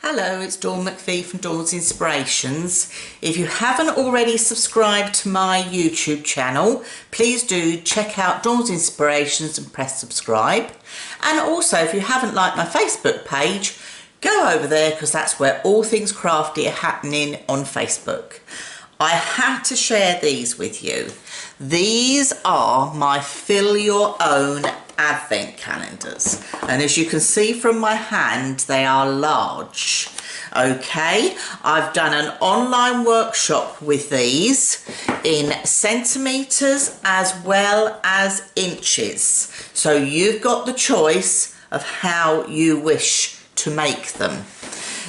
Hello, it's Dawn McPhee from Dawn's Inspirations. If you haven't already subscribed to my YouTube channel, please do check out Dawn's Inspirations and press subscribe. And also, if you haven't liked my Facebook page, go over there because that's where all things crafty are happening on Facebook. I had to share these with you. These are my fill your own advent calendars, and as you can see from my hand, they are large. Okay, I've done an online workshop with these in centimeters as well as inches, so you've got the choice of how you wish to make them.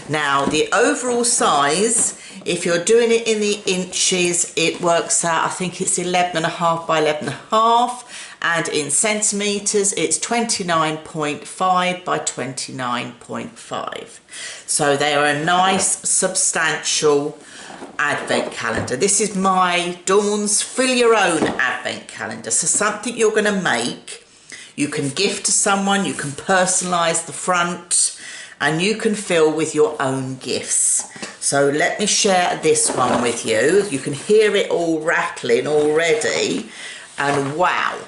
Now the overall size, if you're doing it in the inches, it works out, I think it's 11.5 by 11.5, and in centimetres it's 29.5 by 29.5. So they are a nice substantial advent calendar. This is my Dawn's Fill Your Own advent calendar. So something you're going to make, you can gift to someone, you can personalise the front, and you can fill with your own gifts. So let me share this one with you. You can hear it all rattling already, and wow.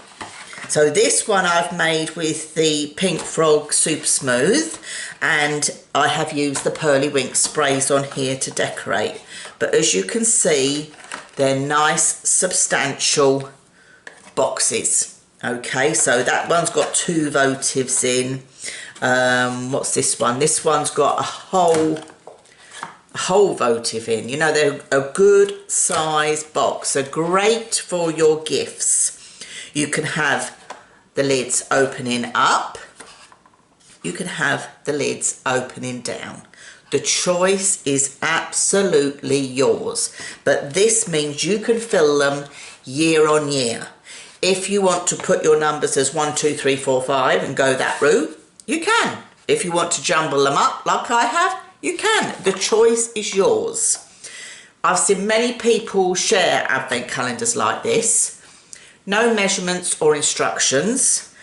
So this one I've made with the Pink Frog Super Smooth, and I have used the Pearly Wink sprays on here to decorate. But as you can see, they're nice, substantial boxes. Okay, so that one's got 2 votives in. What's this one? This one's got a whole votive in. You know, they're a good size box. They're great for your gifts. You can have the lids opening up. You can have the lids opening down. The choice is absolutely yours. But this means you can fill them year on year. If you want to put your numbers as 1, 2, 3, 4, 5 and go that route, you can. If you want to jumble them up like I have, you can. The choice is yours. I've seen many people share advent calendars like this. No measurements or instructions.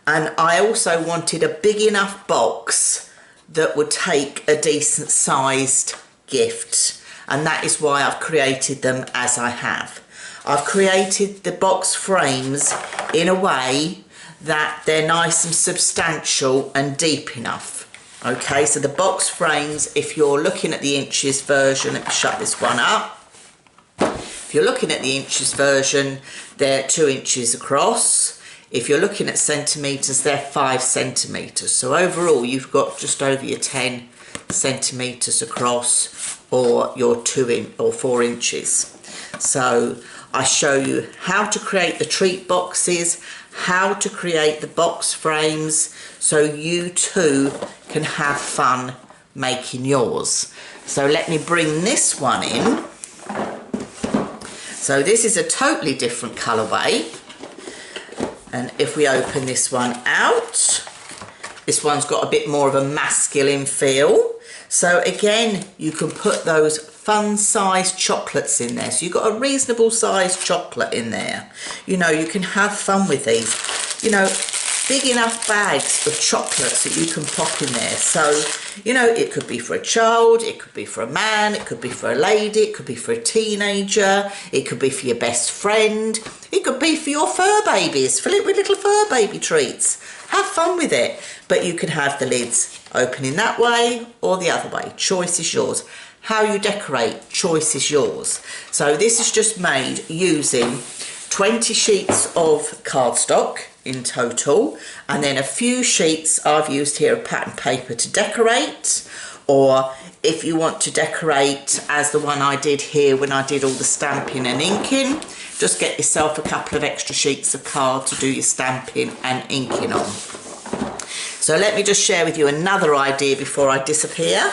And I also wanted a big enough box that would take a decent sized gift. And that is why I've created them as I have. I've created the box frames in a way that they're nice and substantial and deep enough. Okay, so the box frames, if you're looking at the inches version, let me shut this one up. If you're looking at the inches version, they're 2 inches across. If you're looking at centimetres, they're 5 centimetres. So overall, you've got just over your 10 centimetres across, or your 4 inches. So I show you how to create the treat boxes, how to create the box frames, so you too can have fun making yours. So let me bring this one in. So this is a totally different colourway, and if we open this one out, this one's got a bit more of a masculine feel. So again, you can put those fun sized chocolates in there. So you've got a reasonable sized chocolate in there. You know, you can have fun with these. You know, big enough bags of chocolates that you can pop in there. So, you know, it could be for a child, it could be for a man, it could be for a lady, it could be for a teenager, it could be for your best friend, it could be for your fur babies. Fill it with little fur baby treats. Have fun with it. But you can have the lids opening that way or the other way. Choice is yours. How you decorate, choice is yours. So this is just made using 20 sheets of cardstock in total, and then a few sheets I've used here of pattern paper to decorate, or if you want to decorate as the one I did here when I did all the stamping and inking, just get yourself a couple of extra sheets of card to do your stamping and inking on. So let me just share with you another idea before I disappear.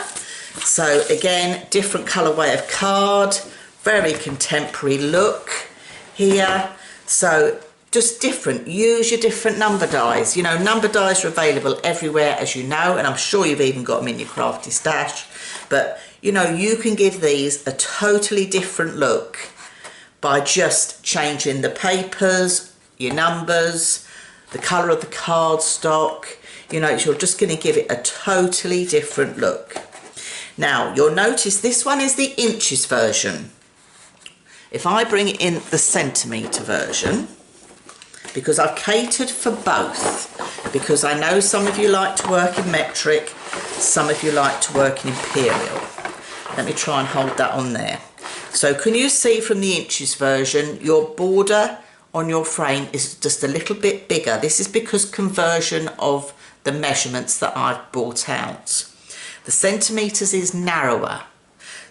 So again, different colourway of card, very contemporary look here. So just different, use your different number dies. You know, number dies are available everywhere, as you know, and I'm sure you've even got them in your crafty stash. But, you know, you can give these a totally different look by just changing the papers, your numbers, the colour of the cardstock. You know, you're just going to give it a totally different look. Now you'll notice this one is the inches version. If I bring in the centimetre version, because I've catered for both, because I know some of you like to work in metric, some of you like to work in imperial. Let me try and hold that on there. So can you see from the inches version, your border on your frame is just a little bit bigger. This is because conversion of the measurements that I've brought out. The centimetres is narrower.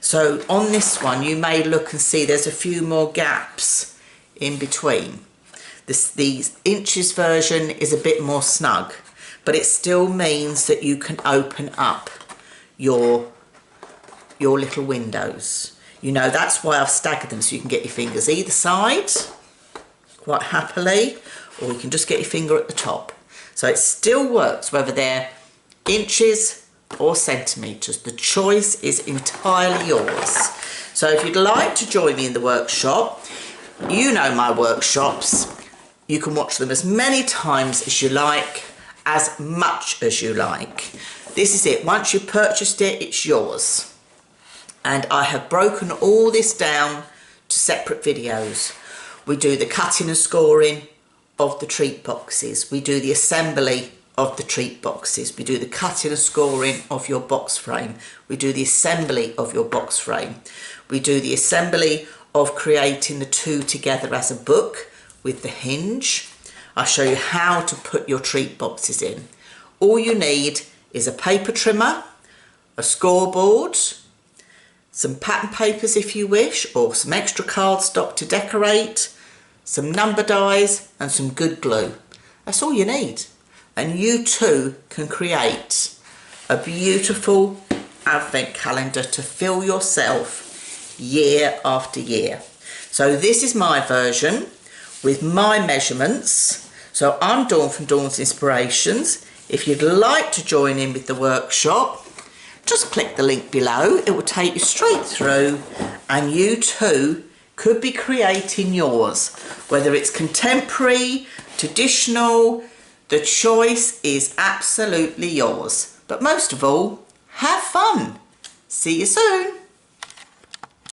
So on this one, you may look and see there's a few more gaps in between. The inches version is a bit more snug, but it still means that you can open up your little windows. You know, that's why I've staggered them, so you can get your fingers either side quite happily, or you can just get your finger at the top. So it still works whether they're inches or centimetres. The choice is entirely yours. So if you'd like to join me in the workshop, you know my workshops. You can watch them as many times as you like, as much as you like. This is it. Once you've purchased it, it's yours. And I have broken all this down to separate videos. We do the cutting and scoring of the treat boxes. We do the assembly of the treat boxes. We do the cutting and scoring of your box frame. We do the assembly of your box frame. We do the assembly of creating the two together as a book with the hinge. I show you how to put your treat boxes in. All you need is a paper trimmer, a scoreboard, some pattern papers if you wish, or some extra cardstock to decorate, some number dies and some good glue. That's all you need. And you too can create a beautiful advent calendar to fill yourself year after year. So this is my version with my measurements. So I'm Dawn from Dawn's Inspirations. If you'd like to join in with the workshop, just click the link below. It will take you straight through, and you too could be creating yours. Whether it's contemporary, traditional, the choice is absolutely yours. But most of all, have fun. See you soon.